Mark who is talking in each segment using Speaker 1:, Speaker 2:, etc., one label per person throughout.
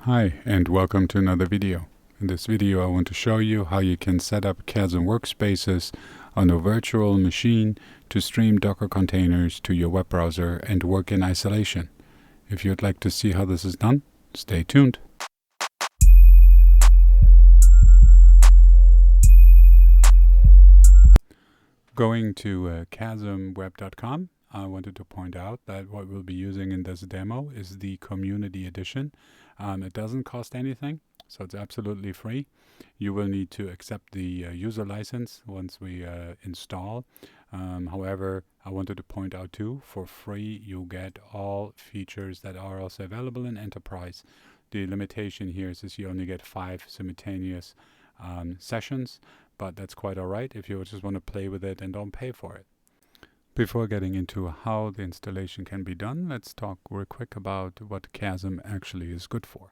Speaker 1: Hi, and welcome to another video. In this video I want to show you how you can set up Kasm Workspaces on a virtual machine to stream Docker containers to your web browser and work in isolation. If you'd like to see how this is done, stay tuned. Going to kasmweb.com, I wanted to point out that what we'll be using in this demo is the Community Edition. It doesn't cost anything, so it's absolutely free. You will need to accept the user license once we install. However, I wanted to point out too, for free you get all features that are also available in Enterprise. The limitation here is you only get 5 simultaneous sessions, but that's quite alright if you just want to play with it and don't pay for it. Before getting into how the installation can be done, let's talk real quick about what Kasm actually is good for.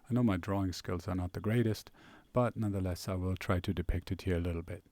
Speaker 1: I know my drawing skills are not the greatest, but nonetheless I will try to depict it here a little bit.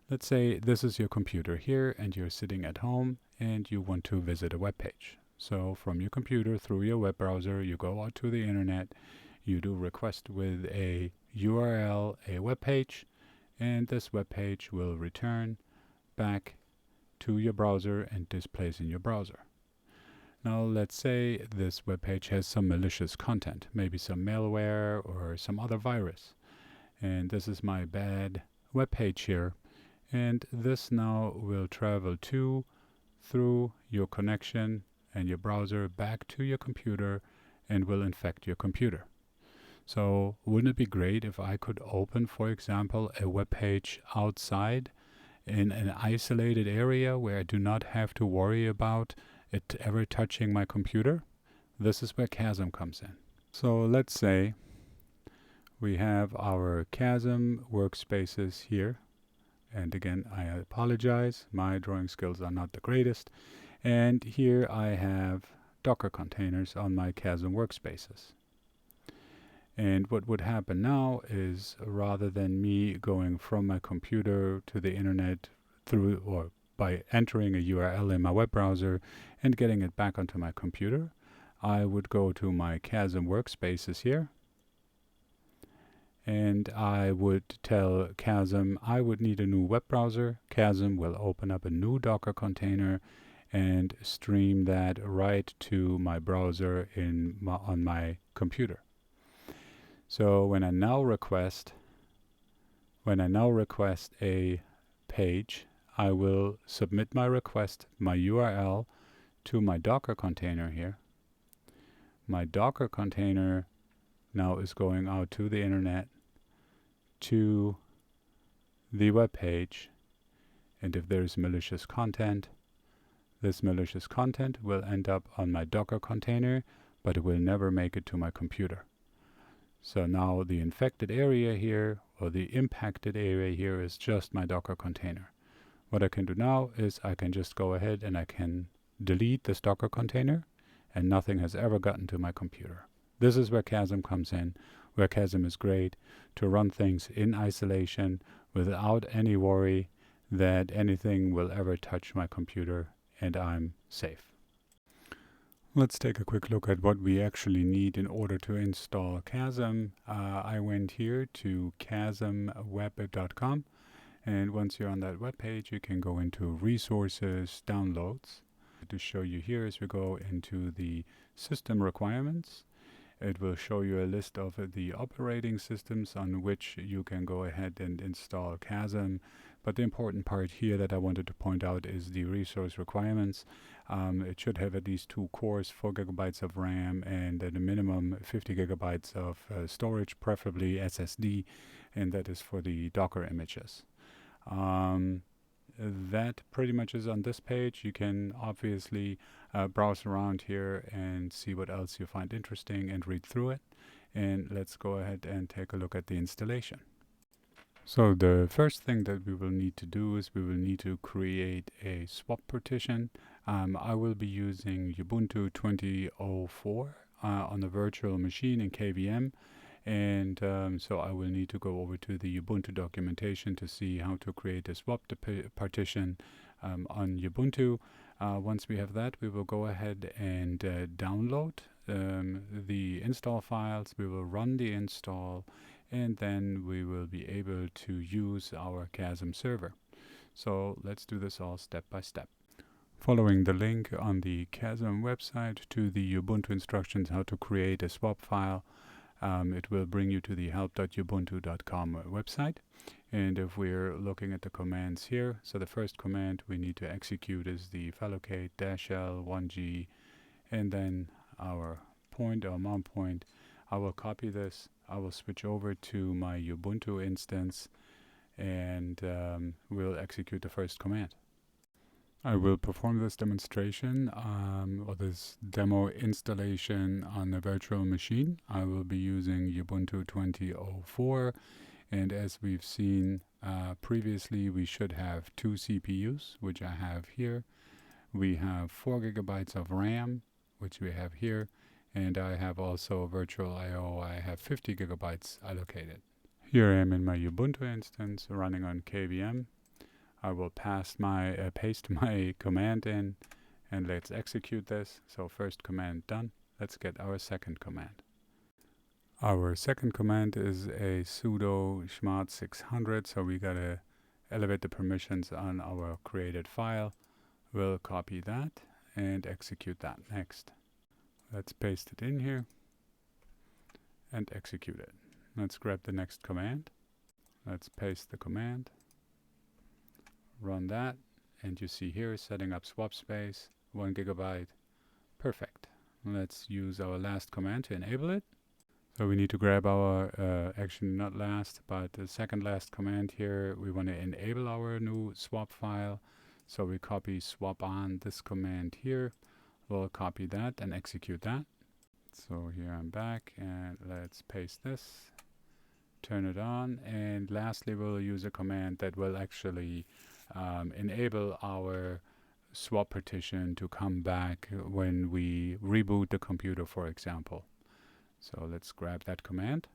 Speaker 1: Let's say this is your computer here and you're sitting at home and you want to visit a web page. So from your computer through your web browser you go out to the internet, you do request with a URL a web page, and this web page will return back to your browser and displays in your browser. Now let's say this web page has some malicious content, maybe some malware or some other virus. And this is my bad web page here. And this now will travel through your connection and your browser back to your computer and will infect your computer. So wouldn't it be great if I could open, for example, a web page outside in an isolated area where I do not have to worry about it ever touching my computer? This is where Kasm comes in. So let's say we have our Kasm Workspaces here. And again, I apologize, my drawing skills are not the greatest. And here I have Docker containers on my Kasm Workspaces. And what would happen now is, rather than me going from my computer to the internet through or by entering a URL in my web browser and getting it back onto my computer, I would go to my Kasm Workspaces here and I would tell Kasm I would need a new web browser. Kasm will open up a new Docker container and stream that right to my browser on my computer. So when I now request a page, I will submit my request, my URL, to my Docker container here. My Docker container now is going out to the internet, to the web page, and if there is malicious content, this malicious content will end up on my Docker container, but it will never make it to my computer. So now the infected area here, or the impacted area here, is just my Docker container. What I can do now is I can just go ahead and I can delete this Docker container and nothing has ever gotten to my computer. This is where Kasm comes in, where Kasm is great to run things in isolation without any worry that anything will ever touch my computer and I'm safe. Let's take a quick look at what we actually need in order to install Kasm. I went here to kasmweb.com, and once you're on that web page you can go into Resources, Downloads. To show you here, as we go into the System Requirements, it will show you a list of the operating systems on which you can go ahead and install Kasm. But the important part here that I wanted to point out is the resource requirements. It should have at least 2 cores, 4 gigabytes of RAM, and at a minimum 50 gigabytes of storage, preferably SSD, and that is for the Docker images. That pretty much is on this page. You can obviously browse around here and see what else you find interesting and read through it. And let's go ahead and take a look at the installation. So the first thing that we will need to do is we will need to create a swap partition. I will be using Ubuntu 20.04 on a virtual machine in KVM. And so I will need to go over to the Ubuntu documentation to see how to create a swap partition on Ubuntu. Once we have that, we will go ahead and download the install files, we will run the install, and then we will be able to use our Kasm server. So let's do this all step by step. Following the link on the Kasm website to the Ubuntu instructions how to create a swap file, it will bring you to the help.ubuntu.com website. And if we're looking at the commands here, so the first command we need to execute is the fallocate -l 1g, and then our point or mount point. I will copy this. I will switch over to my Ubuntu instance, and we'll execute the first command. I will perform this demonstration or this demo installation on a virtual machine. I will be using Ubuntu 20.04, and as we've seen previously, we should have 2 CPUs, which I have here. We have 4 gigabytes of RAM, which we have here, and I have also virtual I/O. I have 50 gigabytes allocated. Here I am in my Ubuntu instance running on KVM. I will paste my command in, and let's execute this. So first command done. Let's get our second command. Our second command is a sudo chmod 600, so we gotta elevate the permissions on our created file. We'll copy that and execute that next. Let's paste it in here and execute it. Let's grab the next command. Let's paste the command. Run that, and you see here setting up swap space 1 gigabyte. Perfect. Let's use our last command to enable it. So we need to grab our actually not last but the second last command here. We want to enable our new swap file, so we copy swapon, this command here. We'll copy that and execute that. So here I'm back, and let's paste this, turn it on, and lastly we'll use a command that will actually enable our swap partition to come back when we reboot the computer, for example. So let's grab that command,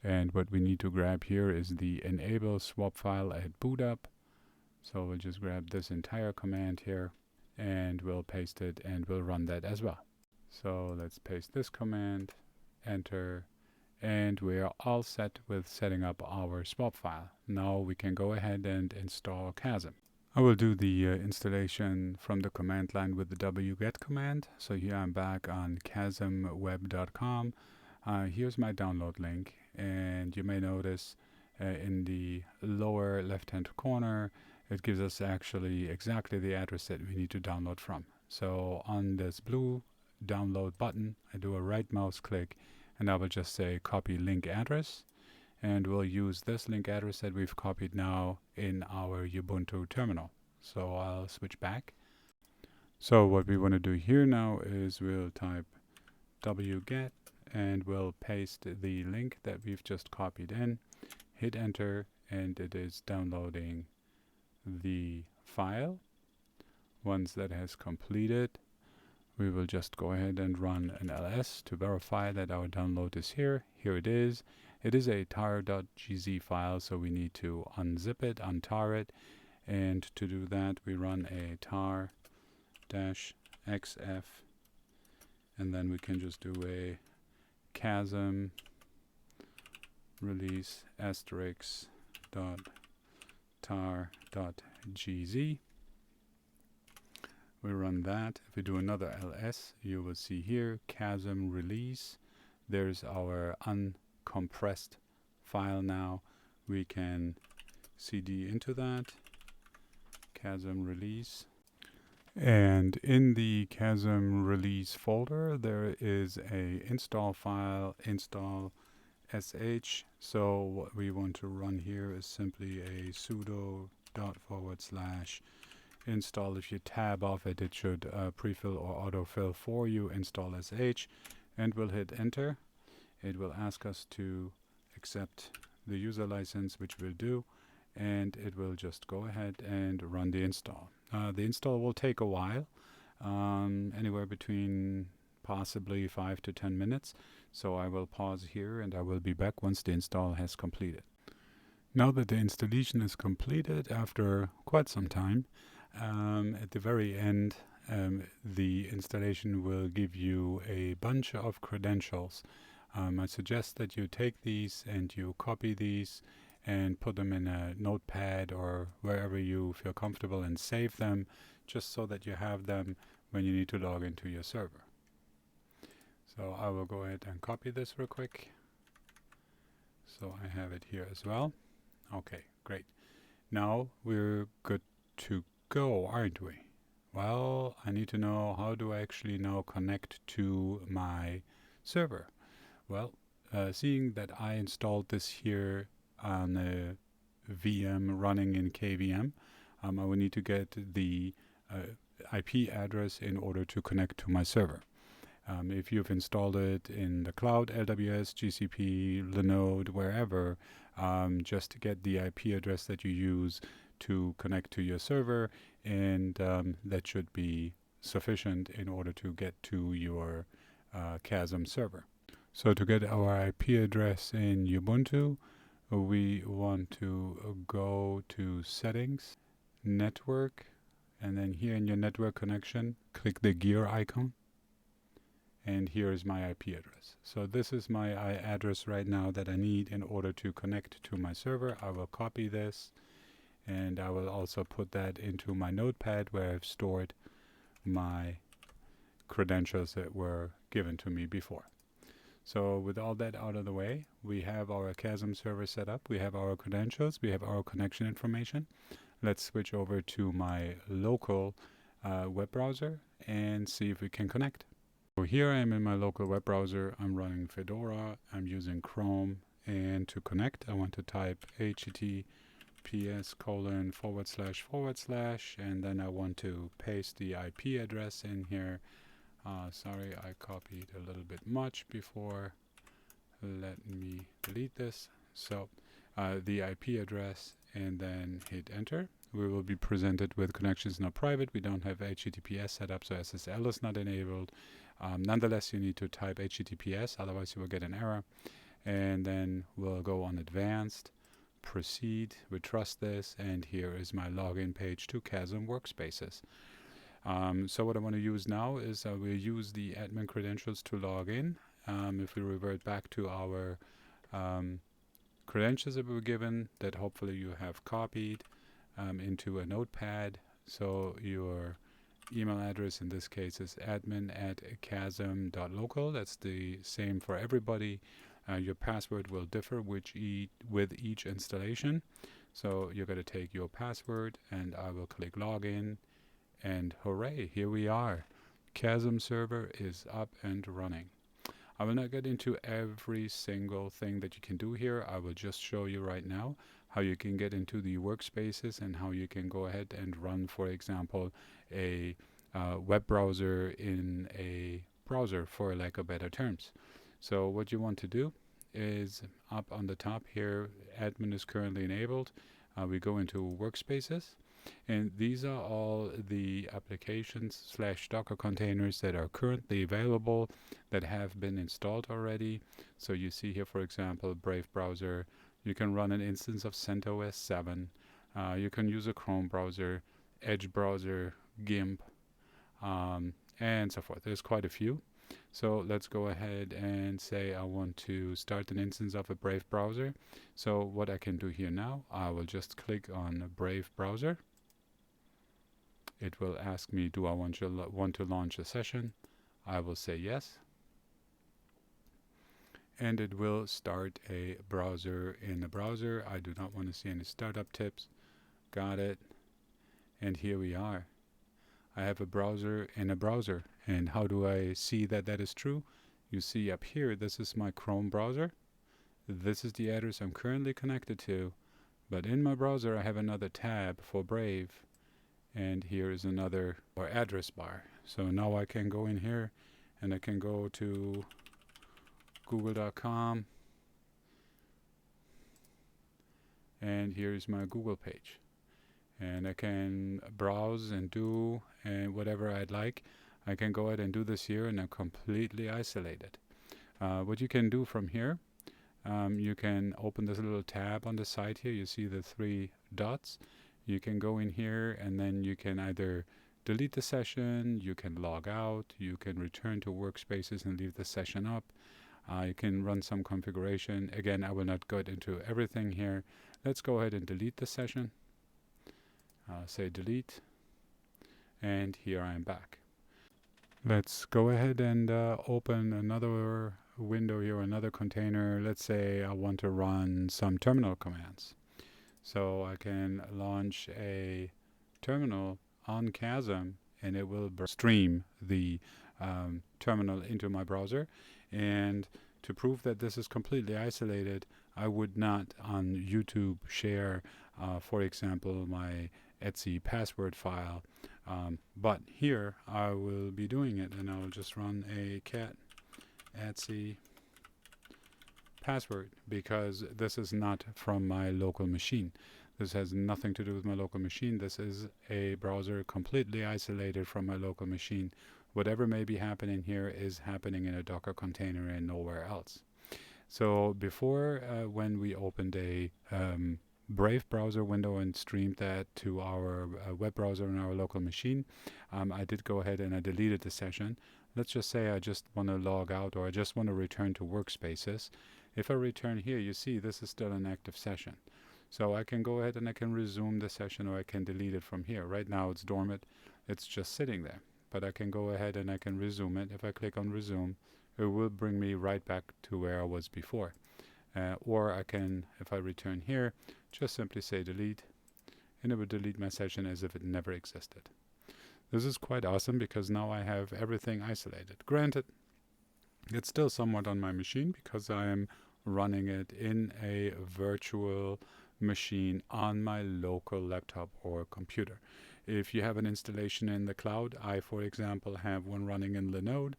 Speaker 1: and what we need to grab here is the enable swap file at boot up. So we'll just grab this entire command here, and we'll paste it, and we'll run that as well. So let's paste this command, enter, and we are all set with setting up our swap file. Now we can go ahead and install Kasm. I will do the installation from the command line with the wget command. So here I'm back on kasmweb.com. Here's my download link, and you may notice in the lower left hand corner it gives us actually exactly the address that we need to download from. So on this blue download button, I do a right mouse click, and I will just say copy link address, and we'll use this link address that we've copied now in our Ubuntu terminal. So I'll switch back. So what we want to do here now is we'll type wget, and we'll paste the link that we've just copied in, hit enter, and it is downloading the file. Once that has completed, we will just go ahead and run an ls to verify that our download is here. Here it is. It is a tar.gz file, so we need to unzip it, untar it, and to do that we run a tar-xf, and then we can just do a Kasm release asterisk dot tar.gz. We run that. If we do another ls, you will see here Kasm release. There's our uncompressed file now. We can cd into that Kasm release, and in the Kasm release folder there is a install file, install.sh. So what we want to run here is simply a sudo // install. If you tab off it, it should pre-fill or autofill for you, install.sh, and we'll hit enter. It will ask us to accept the user license, which we'll do, and it will just go ahead and run the install. The install will take a while, anywhere between possibly 5 to 10 minutes. So I will pause here, and I will be back once the install has completed. Now that the installation is completed after quite some time, at the very end the installation will give you a bunch of credentials. I suggest that you take these and you copy these and put them in a notepad or wherever you feel comfortable and save them, just so that you have them when you need to log into your server. So I will go ahead and copy this real quick. So I have it here as well. Okay, great. Now we're good to go, aren't we? Well, I need to know, how do I actually now connect to my server? Well, seeing that I installed this here on a VM running in KVM, I will need to get the IP address in order to connect to my server. If you've installed it in the cloud, AWS, GCP, Linode, wherever, just get the IP address that you use to connect to your server, and that should be sufficient in order to get to your Kasm server. So to get our IP address in Ubuntu, we want to go to Settings, Network, and then here in your network connection, click the gear icon. And here is my IP address. So this is my address right now that I need in order to connect to my server. I will copy this, and I will also put that into my notepad where I've stored my credentials that were given to me before. So with all that out of the way, we have our Kasm server set up, we have our credentials, we have our connection information. Let's switch over to my local web browser and see if we can connect. So here I am in my local web browser. I'm running Fedora, I'm using Chrome, and to connect I want to type https:// and then I want to paste the IP address in here. Sorry, I copied a little bit much before. Let me delete this. So the IP address, and then hit enter. We will be presented with connections not private. We don't have HTTPS set up, so SSL is not enabled. Nonetheless, you need to type HTTPS, otherwise you will get an error. And then we'll go on advanced, proceed, we trust this, and here is my login page to Kasm Workspaces. So what I want to use now is we'll use the admin credentials to log in. If we revert back to our credentials that we were given, that hopefully you have copied into a notepad. So your email address in this case is admin@kasm.local. That's the same for everybody. Your password will differ with each installation. So you're going to take your password, and I will click login, and hooray, here we are. Kasm server is up and running. I will not get into every single thing that you can do here. I will just show you right now how you can get into the workspaces and how you can go ahead and run, for example, a web browser in a browser, for lack of better terms. So what you want to do is up on the top here, admin is currently enabled. We go into workspaces, and these are all the applications / Docker containers that are currently available, that have been installed already. So you see here, for example, Brave browser. You can run an instance of CentOS 7. You can use a Chrome browser, Edge browser, GIMP, and so forth. There's quite a few. So let's go ahead and say I want to start an instance of a Brave browser. So what I can do here now, I will just click on a Brave browser. It will ask me, do I want to launch a session? I will say yes. And it will start a browser in the browser. I do not want to see any startup tips. Got it. And here we are. I have a browser in a browser. And how do I see that that is true? You see up here, this is my Chrome browser. This is the address I'm currently connected to. But in my browser, I have another tab for Brave. And here is another address bar. So now I can go in here and I can go to google.com. And here's my Google page. And I can browse and do whatever I'd like. I can go ahead and do this here, and I'm completely isolated. What you can do from here, you can open this little tab on the side here. You see the 3 dots. You can go in here, and then you can either delete the session, you can log out, you can return to Workspaces and leave the session up. You can run some configuration. Again, I will not go into everything here. Let's go ahead and delete the session. Say delete, and here I am back. Let's go ahead and open another window here, another container. Let's say I want to run some terminal commands. So I can launch a terminal on Kasm, and it will stream the terminal into my browser. And to prove that this is completely isolated, I would not on YouTube share, for example, my Etsy password file. But here I will be doing it, and I'll just run a cat Etsy password, because this is not from my local machine. This has nothing to do with my local machine. This is a browser completely isolated from my local machine. Whatever may be happening here is happening in a Docker container and nowhere else. So before, when we opened a Brave browser window and streamed that to our web browser on our local machine, I did go ahead and I deleted the session. Let's just say I just want to log out, or I just want to return to Workspaces. If I return here, you see this is still an active session. So I can go ahead and I can resume the session, or I can delete it from here. Right now it's dormant. It's just sitting there. But I can go ahead and I can resume it. If I click on resume, it will bring me right back to where I was before. Or I can, if I return here, just simply say delete, and it would delete my session as if it never existed. This is quite awesome, because now I have everything isolated. Granted, it's still somewhat on my machine, because I am running it in a virtual machine on my local laptop or computer. If you have an installation in the cloud, I, for example, have one running in Linode,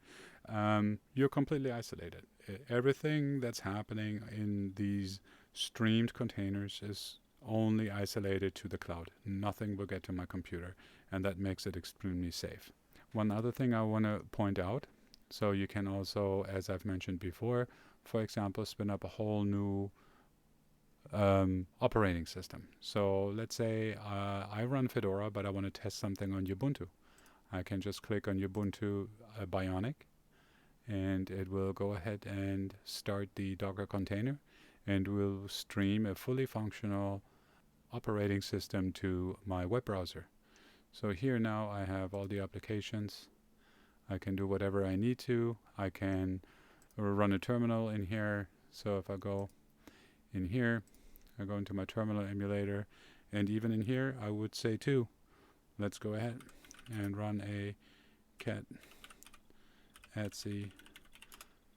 Speaker 1: you're completely isolated. Everything that's happening in these streamed containers is only isolated to the cloud. Nothing will get to my computer, and that makes it extremely safe. One other thing I want to point out, so you can also, as I've mentioned before, for example, spin up a whole new operating system. So let's say I run Fedora, but I want to test something on Ubuntu. I can just click on Ubuntu Bionic, and it will go ahead and start the Docker container, and will stream a fully functional operating system to my web browser. So here now I have all the applications. I can do whatever I need to. I can run a terminal in here. So if I go in here, I go into my terminal emulator, and even in here I would say too, let's go ahead and run a cat Etsy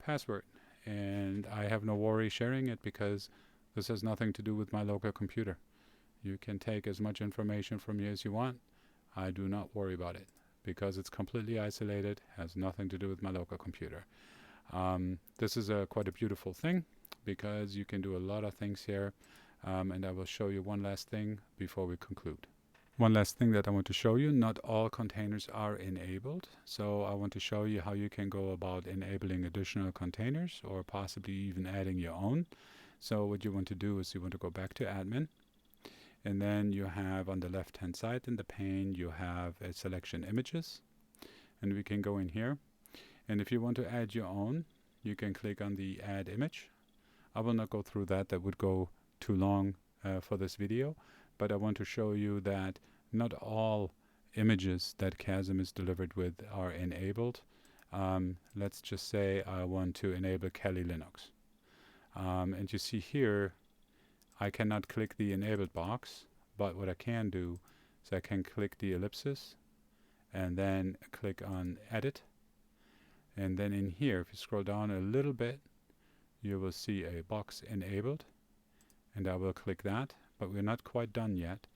Speaker 1: password, and I have no worry sharing it, because this has nothing to do with my local computer. You can take as much information from me as you want. I do not worry about it, because it's completely isolated, has nothing to do with my local computer. This is quite a beautiful thing, because you can do a lot of things here, and I will show you one last thing before we conclude. One last thing that I want to show you, not all containers are enabled. So I want to show you how you can go about enabling additional containers, or possibly even adding your own. So what you want to do is you want to go back to admin, and then you have on the left hand side in the pane, you have a selection images, and we can go in here. And if you want to add your own, you can click on the add image. I will not go through that. That would go too long for this video. But I want to show you that not all images that Kasm is delivered with are enabled. Let's just say I want to enable Kali Linux. And you see here, I cannot click the enabled box, but what I can do is I can click the ellipsis and then click on edit. And then in here, if you scroll down a little bit, you will see a box enabled, and I will click that. But we're not quite done yet.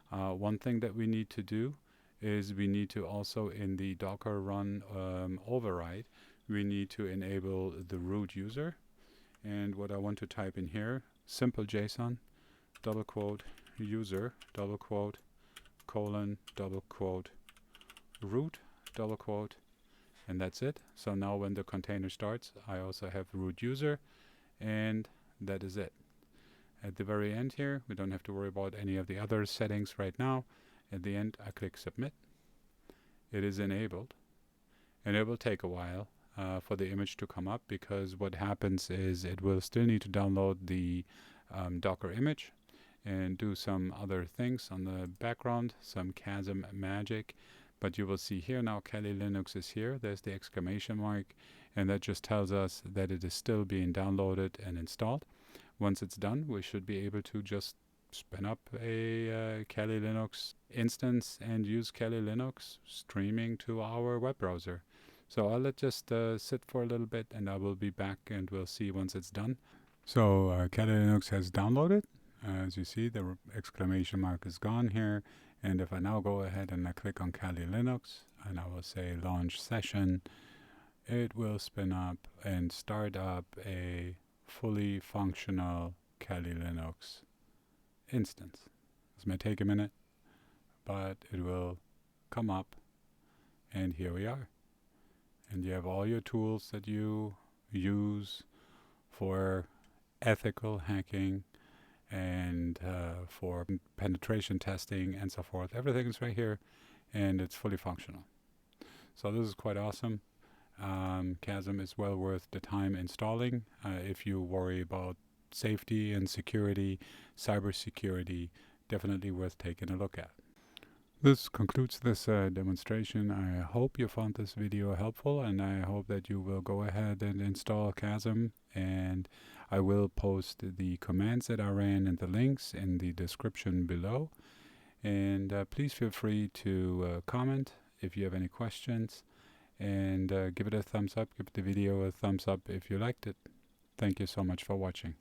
Speaker 1: One thing that we need to do is we need to also, in the Docker run override, we need to enable the root user. And what I want to type in here, simple JSON, double quote, user, double quote, colon, double quote, root, double quote, and that's it. So now when the container starts, I also have root user, and that is it. At the very end here, we don't have to worry about any of the other settings right now. At the end, I click submit, it is enabled, and it will take a while for the image to come up, because what happens is it will still need to download the Docker image and do some other things on the background, some Kasm magic. But you will see here now Kali Linux is here. There's the exclamation mark, and that just tells us that it is still being downloaded and installed. Once it's done, we should be able to just spin up a Kali Linux instance and use Kali Linux streaming to our web browser. So I'll let just sit for a little bit, and I will be back and we'll see once it's done. So Kali Linux has downloaded. As you see, the exclamation mark is gone here. And if I now go ahead and I click on Kali Linux and I will say launch session, it will spin up and start up a fully functional Kali Linux instance. This may take a minute, but it will come up, and here we are. And you have all your tools that you use for ethical hacking and for penetration testing and so forth. Everything is right here, and it's fully functional. So this is quite awesome. Kasm is well worth the time installing if you worry about safety and security, cybersecurity. Definitely worth taking a look at. This concludes this demonstration. I hope you found this video helpful, and I hope that you will go ahead and install Kasm, and I will post the commands that I ran and the links in the description below. And please feel free to comment if you have any questions, and give it a thumbs up, give the video a thumbs up if you liked it. Thank you so much for watching.